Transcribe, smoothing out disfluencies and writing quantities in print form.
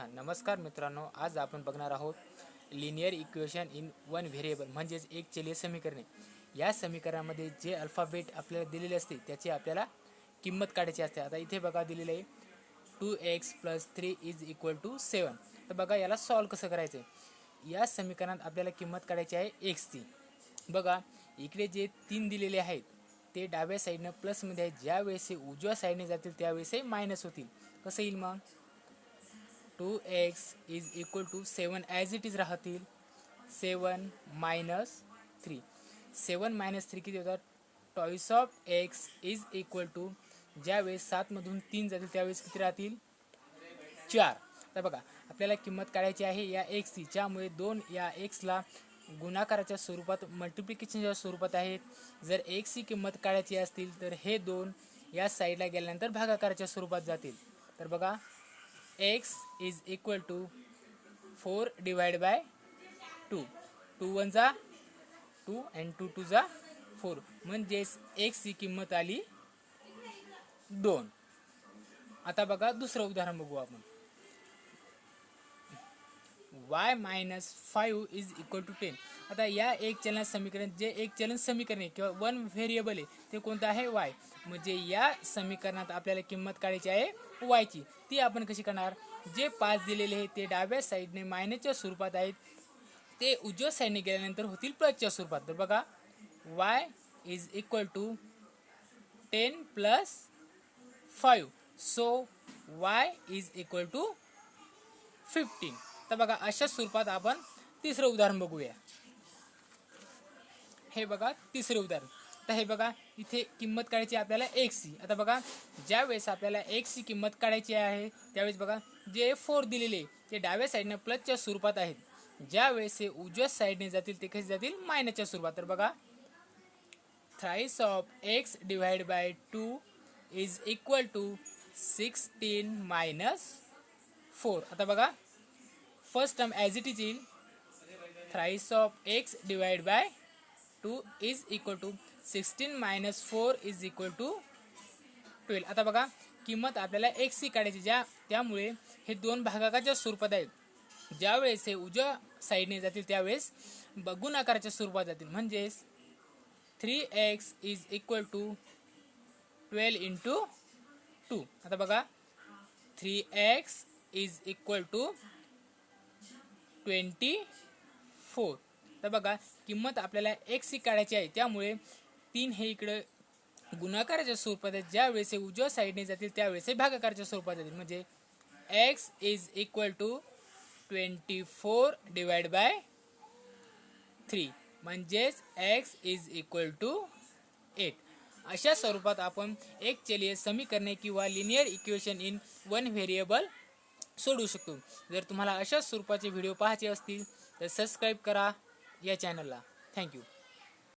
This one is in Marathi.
नमस्कार मित्रांनो, आज आपण बघणार आहोत linear equation in one variable म्हणजेच एक चलीय समीकरणे। या समीकरणामध्ये जे अल्फाबेट आपल्याला दिलेले असते त्याची आपल्याला किंमत काढायची असते। आता इथे बघा दिलेले आहे 2x + 3 = 7। तर बघा याला सॉल्व कसं करायचं। या समीकरणात आपल्याला किंमत काढायची आहे x ची। बघा इकडे जे 3 दिलेले आहेत ते डाव्या साईडनं प्लसमध्ये आहेत, ज्या वेळेस उजव्या साईडने जातील त्यावेळेस मायनस होतील। कसं येईल मग 2x = 7 ॲज इट इज राहतील। 7 - 3 7 - 3 किती होतात, टॉईस ऑफ x = ज्यावेळेस 7 मधून 3 जातील त्यावेळेस किती राहतील 4। तर बघा आपल्याला किंमत काढायची आहे या x ची, ज्यामुळे 2 या x ला गुणाकाराच्या स्वरूपात मल्टिप्लिकेशनच्या स्वरूपात आहेत। जर x ची किंमत काढायची असतील तर हे 2 या साईडला गेल्यानंतर भागाकाराच्या स्वरूपात जातील। तर बघा x = 4 / 2 2 1 जा 2 आणि 2 2 जा 4 म्हणजेच x ची किंमत आली 2। आता बघा दुसरं उदाहरण बघू आपण। y - 5 = 10। आता या एक चलन समीकरण जे एक चलन समीकरण आहे किंवा वन व्हेरिएबल आहे ते कोणतं आहे y। म्हणजे या समीकरणात आपल्याला किंमत काढायची आहे y ची। ती आपण कशी करणार, जे 5 दिलेले आहेत ते डाव्या साईडने मायनसच्या स्वरूपात आहेत, ते उजव्या साईडने गेल्यानंतर होतील प्लसच्या स्वरूपात। तर बघा y = 10 + 5 सो y = 15। तर बघा अशा स्वरूपात आपण तिसरं उदाहरण बघूया। हे बघा तिसरे उदाहरण। तर हे बघा इथे किंमत काढायची आपल्याला x ची। आता बघा ज्या वेळेस आपल्याला x ची किंमत काढायची आहे त्यावेळेस बघा जे 4 दिलेले ते डाव्या साईडने प्लसच्या स्वरूपात आहेत, ज्या वेळेस हे उजव्या साईडने जातील ते कसे जातील मायनसच्या स्वरूपात। तर बघा थ्राईस ऑफ x / 2 = 16 - 4। आता बघा first term as it is येईल, थ्राईस ऑफ x / 2 = 16 - 4 = 12। आता बघा किंमत आपल्याला x ची काढायची, त्यामुळे हे दोन भागाकाराच्या स्वरूपात आहेत, ज्यावेळेस हे उजव्या साईडने जातील त्यावेळेस गुणाकाराच्या स्वरूपात जातील। म्हणजेच 3x = 12 × 2। आता बघा 3x = 24। तर बघा किंमत आपल्याला x ची काढायची आहे, त्यामुळे 3 हे इकडे गुणाकाराच्या स्वरूपात आहेत, ज्यावेळेस हे उजव्या साईडने जातील त्यावेळेस हे भागाकाराच्या स्वरूपात जातील। म्हणजे x = 24 / 3 म्हणजेच x = 8। अशा स्वरूपात आपण एक चलीय समीकरणे किंवा linear equation in one variable सोडवू शकतो। जर तुम्हाला अशा स्वरूपाचे व्हिडिओ पाहायचे असतील तर सबस्क्राईब करा या चॅनलला। थँक्यू।